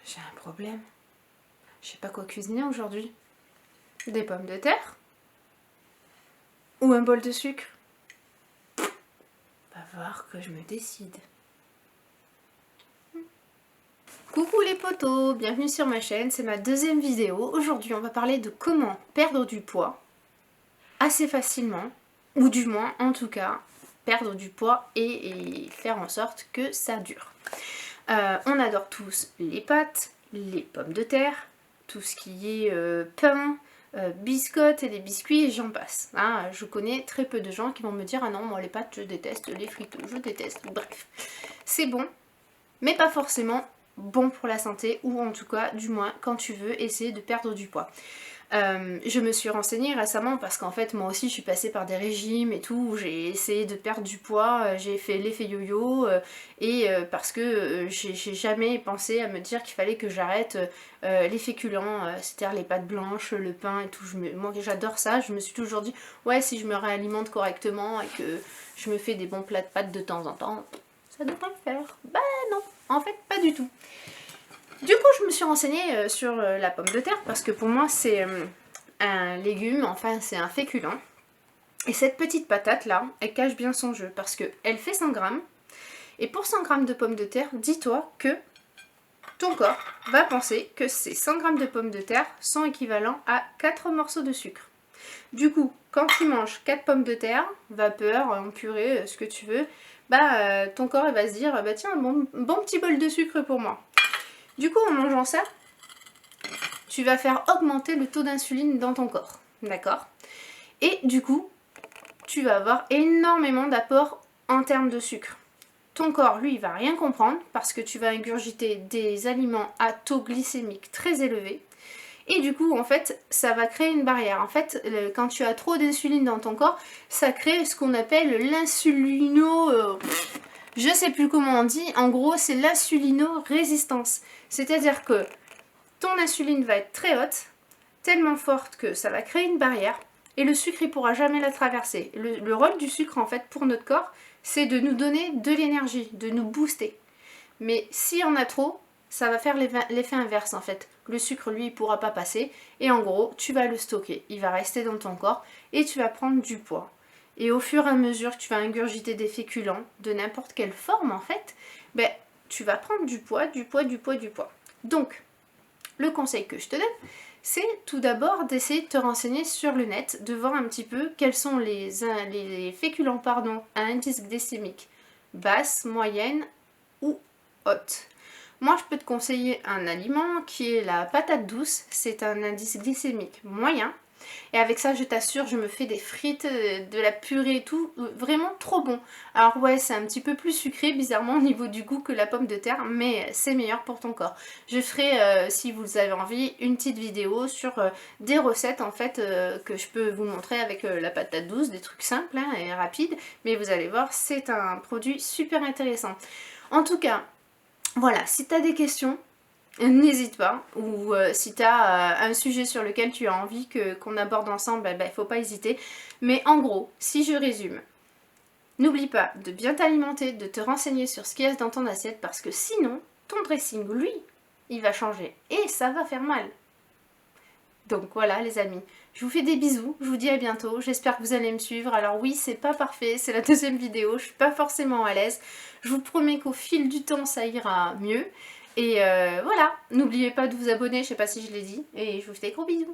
J'ai un problème. Je sais pas quoi cuisiner aujourd'hui. Des pommes de terre? Ou un bol de sucre? Va voir que je me décide. Coucou les potos, bienvenue sur ma chaîne, c'est ma deuxième vidéo. Aujourd'hui on va parler de comment perdre du poids assez facilement, ou du moins en tout cas perdre du poids et faire en sorte que ça dure. On adore tous les pâtes, les pommes de terre, tout ce qui est pain, biscottes et les biscuits et j'en passe. Hein, je connais très peu de gens qui vont me dire « Ah non, moi les pâtes je déteste, les frites je déteste ». Bref, c'est bon, mais pas forcément bon pour la santé ou en tout cas du moins quand tu veux essayer de perdre du poids. Je me suis renseignée récemment parce qu'en fait moi aussi je suis passée par des régimes et tout, où j'ai essayé de perdre du poids, j'ai fait l'effet yo-yo et parce que j'ai jamais pensé à me dire qu'il fallait que j'arrête les féculents, c'est-à-dire les pâtes blanches, le pain et tout. Moi j'adore ça, je me suis toujours dit ouais si je me réalimente correctement et que je me fais des bons plats de pâtes de temps en temps, ça devrait le faire. Bah non, en fait pas du tout. Du coup, je me suis renseignée sur la pomme de terre parce que pour moi, c'est un légume, enfin, c'est un féculent. Et cette petite patate-là, elle cache bien son jeu parce qu'elle fait 100 grammes. Et pour 100 grammes de pommes de terre, dis-toi que ton corps va penser que ces 100 grammes de pommes de terre sont équivalents à 4 morceaux de sucre. Du coup, quand tu manges 4 pommes de terre, vapeur, en purée, ce que tu veux, bah ton corps il va se dire, bah tiens, un bon petit bol de sucre pour moi. Du coup, en mangeant ça, tu vas faire augmenter le taux d'insuline dans ton corps, d'accord? Et du coup, tu vas avoir énormément d'apports en termes de sucre. Ton corps, lui, il va rien comprendre parce que tu vas ingurgiter des aliments à taux glycémique très élevé. Et du coup, en fait, ça va créer une barrière. En fait, quand tu as trop d'insuline dans ton corps, ça crée ce qu'on appelle l'insulino... je sais plus comment on dit, en gros c'est l'insulino-résistance. C'est-à-dire que ton insuline va être très haute, tellement forte que ça va créer une barrière et le sucre il pourra jamais la traverser. Le rôle du sucre en fait pour notre corps, c'est de nous donner de l'énergie, de nous booster. Mais s'il y en a trop, ça va faire l'effet inverse en fait. Le sucre lui il pourra pas passer et en gros tu vas le stocker, il va rester dans ton corps et tu vas prendre du poids. Et au fur et à mesure que tu vas ingurgiter des féculents de n'importe quelle forme en fait, ben, tu vas prendre du poids, du poids, du poids, du poids. Donc, le conseil que je te donne, c'est tout d'abord d'essayer de te renseigner sur le net, de voir un petit peu quels sont les féculents à indice glycémique basse, moyenne ou haute. Moi, je peux te conseiller un aliment qui est la patate douce, c'est un indice glycémique moyen. Et avec ça, je t'assure, je me fais des frites, de la purée et tout, vraiment trop bon. Alors ouais, c'est un petit peu plus sucré, bizarrement, au niveau du goût que la pomme de terre, mais c'est meilleur pour ton corps. Je ferai, si vous avez envie, une petite vidéo sur des recettes, en fait, que je peux vous montrer avec la patate douce, des trucs simples hein, et rapides, mais vous allez voir, c'est un produit super intéressant. En tout cas, voilà, si tu as des questions, n'hésite pas, ou si tu as un sujet sur lequel tu as envie qu'on aborde ensemble, il ne faut pas hésiter. Mais en gros, si je résume, n'oublie pas de bien t'alimenter, de te renseigner sur ce qu'il y a dans ton assiette, parce que sinon, ton dressing, lui, il va changer et ça va faire mal. Donc voilà les amis, je vous fais des bisous, je vous dis à bientôt, j'espère que vous allez me suivre. Alors oui, c'est pas parfait, c'est la deuxième vidéo, je suis pas forcément à l'aise. Je vous promets qu'au fil du temps, ça ira mieux. Et voilà, n'oubliez pas de vous abonner, je sais pas si je l'ai dit, et je vous fais des gros bisous.